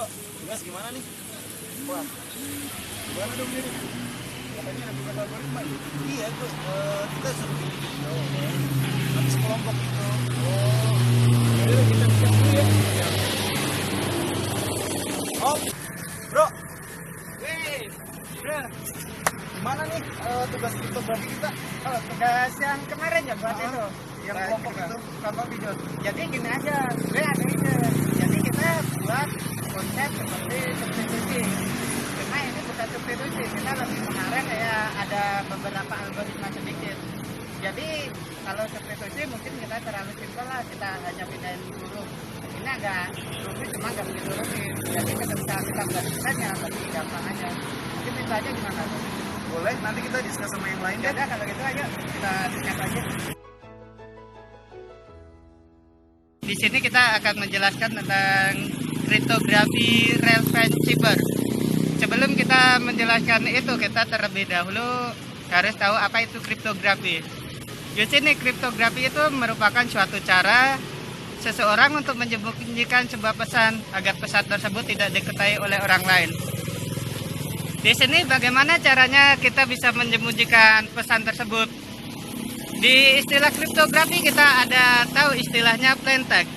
Bro, tugas gimana nih? Wah, gimana dong ini? Katanya ada tugas algoritma ya? Iya, kita suruh bikin video. Habis kelompok itu. Oh, jadi kita siap dulu ya. Oh, bro. Wih, bro. Gimana nih tugas kriptografi kita? Oh, tugas yang kemarin ya buat itu, yang buat kelompok itu, itu. kelompok video. Jadi gini aja, gue ada ide. Jadi kita buat konsep seperti substitusi. Cuma ini bukan substitusi, kita lebih mengarah kayak ada beberapa algoritma sedikit. Jadi kalau substitusi mungkin kita terlalu simpel lah, kita hanya pindahin huruf. Ini agak rumit, cuma nggak begitu rumit. Jadi ketika kita buat desainnya lebih gampang aja. Mungkin itu aja gimana? Boleh, nanti kita diskus sama yang lain Ya deh. udah, kalau gitu ayo kita discuss aja. Di sini kita akan menjelaskan tentang kriptografi relevant chipper. Sebelum kita menjelaskan itu, kita terlebih dahulu harus tahu apa itu kriptografi. Di sini kriptografi itu merupakan suatu cara seseorang untuk menyembunyikan sebuah pesan agar pesan tersebut tidak diketahui oleh orang lain. Di sini bagaimana caranya kita bisa menyembunyikan pesan tersebut? Di istilah kriptografi kita ada tahu istilahnya plain text.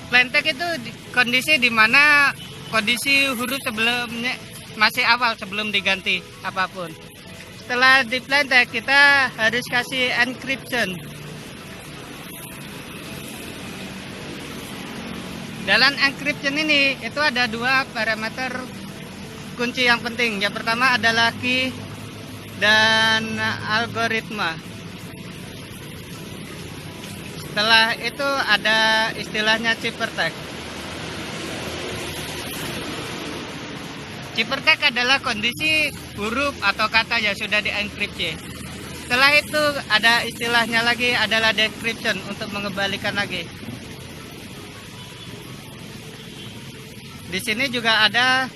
Plain text itu kondisi di mana kondisi huruf sebelumnya masih awal sebelum diganti apapun. Setelah di plain text kita harus kasih encryption. Dalam encryption ini itu ada dua parameter kunci yang penting. Yang pertama adalah key dan algoritma. Setelah itu ada istilahnya ciphertext. Ciphertext adalah kondisi huruf atau kata yang sudah dienkripsi. Setelah itu ada istilahnya lagi adalah decryption untuk mengembalikan lagi. Di sini juga ada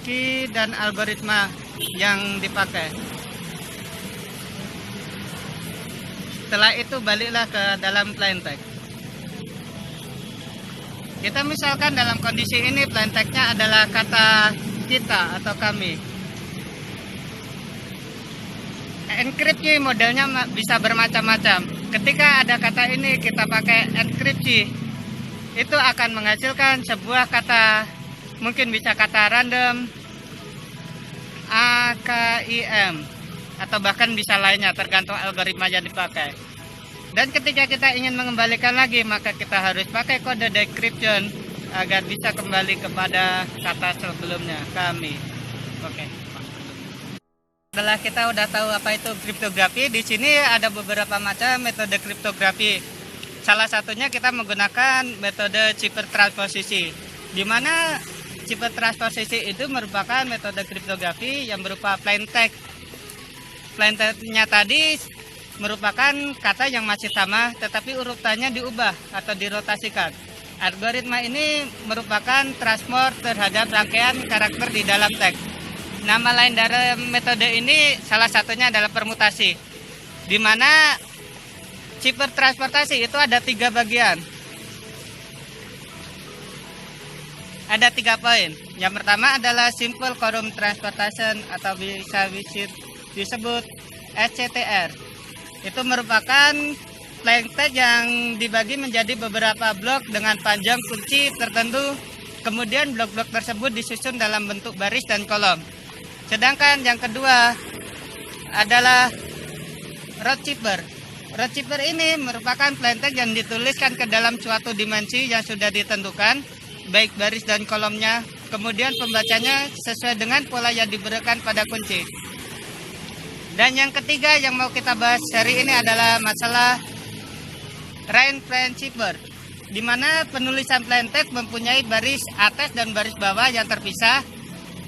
key dan algoritma yang dipakai. Setelah itu baliklah ke dalam plain text. Kita misalkan dalam kondisi ini plain text-nya adalah kata kita atau kami. Enkripsi modelnya bisa bermacam-macam. Ketika ada kata ini kita pakai enkripsi, itu akan menghasilkan sebuah kata. Mungkin bisa kata random, AKIM, atau bahkan bisa lainnya tergantung algoritma yang dipakai. Dan ketika kita ingin mengembalikan lagi, maka kita harus pakai kode decryption agar bisa kembali kepada kata sebelumnya, kami. Oke. Setelah kita udah tahu apa itu kriptografi, di sini ada beberapa macam metode kriptografi. Salah satunya kita menggunakan metode cipher transposisi, di mana cipher transposisi itu merupakan metode kriptografi yang berupa plain text. Plain text-nya tadi merupakan kata yang masih sama tetapi urutannya diubah atau dirotasikan. Algoritma ini merupakan transport terhadap rangkaian karakter di dalam teks. Nama lain dari metode ini salah satunya adalah permutasi, di mana cipher transportasi itu ada 3 bagian. Ada 3 poin. Yang pertama adalah simple quorum transportation atau bisa disebut SCTR. Itu merupakan plain text yang dibagi menjadi beberapa blok dengan panjang kunci tertentu. Kemudian blok-blok tersebut disusun dalam bentuk baris dan kolom. Sedangkan yang kedua adalah row cipher. Row cipher ini merupakan plain text yang dituliskan ke dalam suatu dimensi yang sudah ditentukan, baik baris dan kolomnya, kemudian pembacanya sesuai dengan pola yang diberikan pada kunci. Dan yang ketiga yang mau kita bahas hari ini adalah masalah rain plain cipher, di mana penulisan plain text mempunyai baris atas dan baris bawah yang terpisah,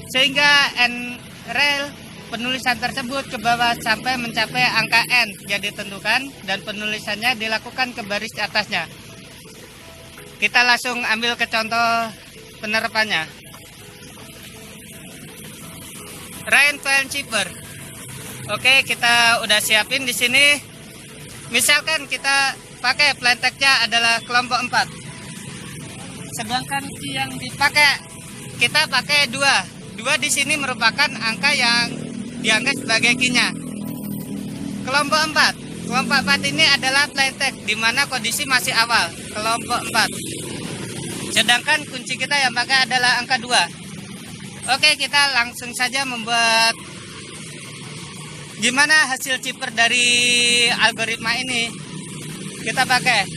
sehingga n-rail penulisan tersebut ke bawah sampai mencapai angka n yang ditentukan dan penulisannya dilakukan ke baris atasnya. Kita langsung ambil ke contoh penerapannya. Rain plain cipher. Oke, kita udah siapin di sini. Misalkan kita pakai plain text-nya adalah kelompok 4. Sedangkan key yang dipakai, kita pakai 2. 2 di sini merupakan angka yang dianggap sebagai key-nya. Kelompok 4. Kelompok 4 ini adalah plain text, di mana kondisi masih awal. Kelompok 4. Sedangkan kunci kita yang pakai adalah angka 2. Oke, kita langsung saja membuat gimana hasil cipher dari algoritma ini. Kita pakai.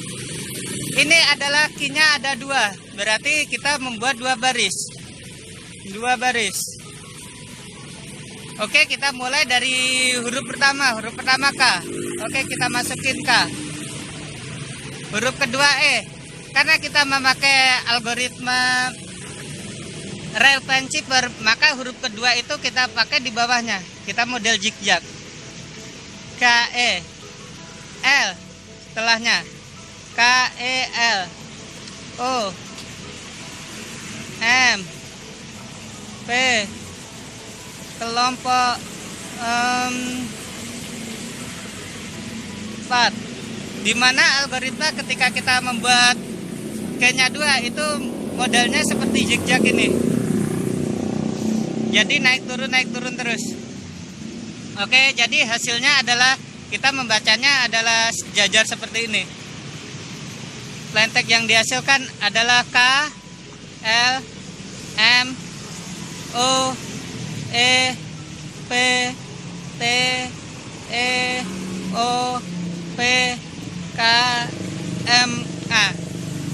Ini adalah key-nya ada 2. Berarti kita membuat 2 baris. 2 baris. Oke, kita mulai dari huruf pertama. Huruf pertama K. Oke, kita masukin K. Huruf kedua E. Karena kita memakai algoritma Railpan cipher, maka huruf kedua itu kita pakai di bawahnya. Kita model zigzag. K E L setelahnya. K E L O M P kelompok 4, dimana algoritma ketika kita membuat key-nya 2 itu modelnya seperti zigzag ini, jadi naik turun terus. Oke, jadi hasilnya adalah kita membacanya adalah sejajar seperti ini. Plain text yang dihasilkan adalah K L M O E P T E O P K M A.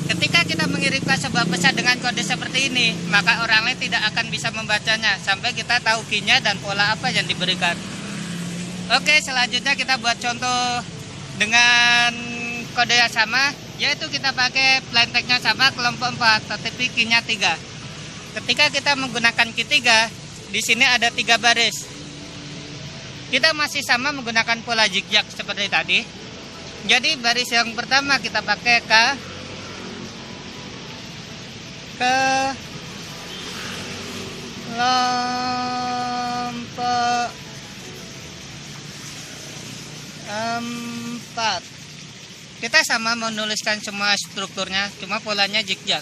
Ketika kita mengirimkan sebuah pesan dengan kode seperti ini, maka orang lain tidak akan bisa membacanya sampai kita tahu key-nya dan pola apa yang diberikan. Oke, selanjutnya kita buat contoh dengan kode yang sama, yaitu kita pakai plain text-nya sama kelompok 4, tetapi key-nya 3. Ketika kita menggunakan key 3, di sini ada 3 baris. Kita masih sama menggunakan pola zigzag seperti tadi. Jadi baris yang pertama kita pakai kelompok 4. Kita sama menuliskan semua strukturnya, cuma polanya zigzag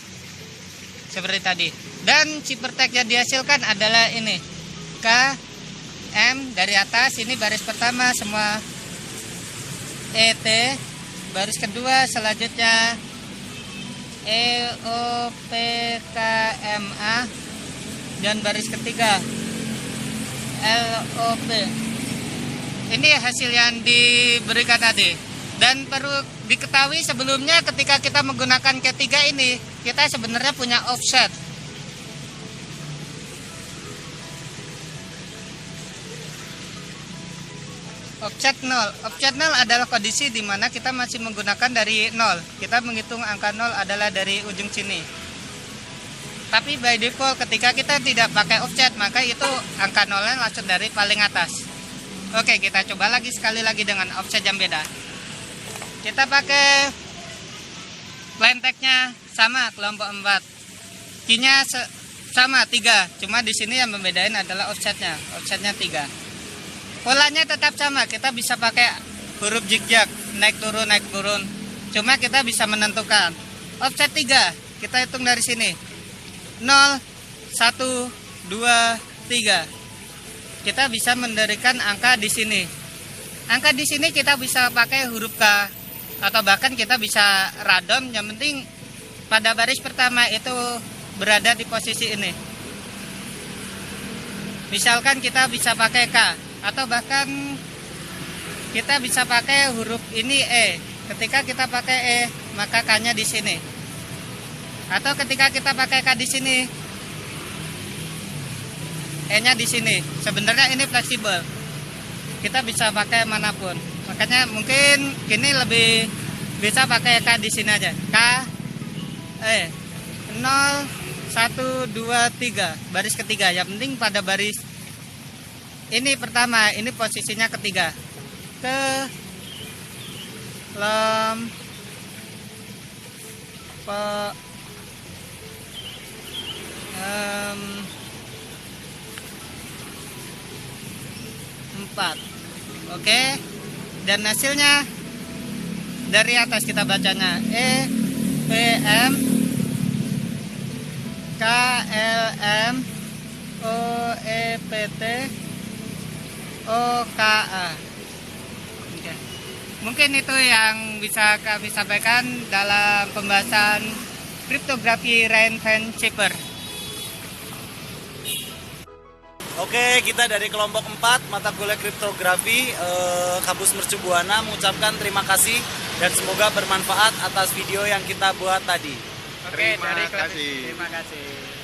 seperti tadi. Dan cipher text yang dihasilkan adalah ini K M dari atas, ini baris pertama semua E T, baris kedua selanjutnya E O P K M A, dan baris ketiga L O P. Ini hasil yang diberikan tadi. Dan perlu diketahui sebelumnya ketika kita menggunakan ketiga ini, kita sebenarnya punya offset. Offset 0. Offset 0 adalah kondisi di mana kita masih menggunakan dari 0. Kita menghitung angka 0 adalah dari ujung sini. Tapi by default ketika kita tidak pakai offset, maka itu angka 0-nya langsung dari paling atas. Oke, kita coba lagi sekali lagi dengan offset yang beda. Kita pakai plain text-nya sama kelompok 4. Key-nya sama 3, cuma di sini yang membedain adalah offset-nya. Offset-nya 3. Polanya tetap sama, kita bisa pakai huruf zigzag, naik turun. Cuma kita bisa menentukan offset 3, kita hitung dari sini 0, 1, 2, 3. Kita bisa mendirikan angka di sini. Angka di sini kita bisa pakai huruf K, atau bahkan kita bisa random, yang penting pada baris pertama itu berada di posisi ini. Misalkan kita bisa pakai K, atau bahkan kita bisa pakai huruf ini E. Ketika kita pakai E, maka K-nya di sini. Atau ketika kita pakai K di sini, E-nya di sini. Sebenarnya ini fleksibel. Kita bisa pakai manapun. Makanya mungkin kini lebih bisa pakai K di sini aja. K E 0 1 2 3, baris ketiga. Yang penting pada baris ini pertama, ini posisinya ketiga. Kelompok 4. Oke. Dan hasilnya dari atas kita bacanya E P M KLMOEPTOKA. Oke. Mungkin itu yang bisa kami sampaikan dalam pembahasan kriptografi Rainfan Cipher. Oke, kita dari kelompok 4 mata kuliah kriptografi Kampus Mercu Buana mengucapkan terima kasih dan semoga bermanfaat atas video yang kita buat tadi. Oke, Terima dari kelas- kasih. Terima kasih.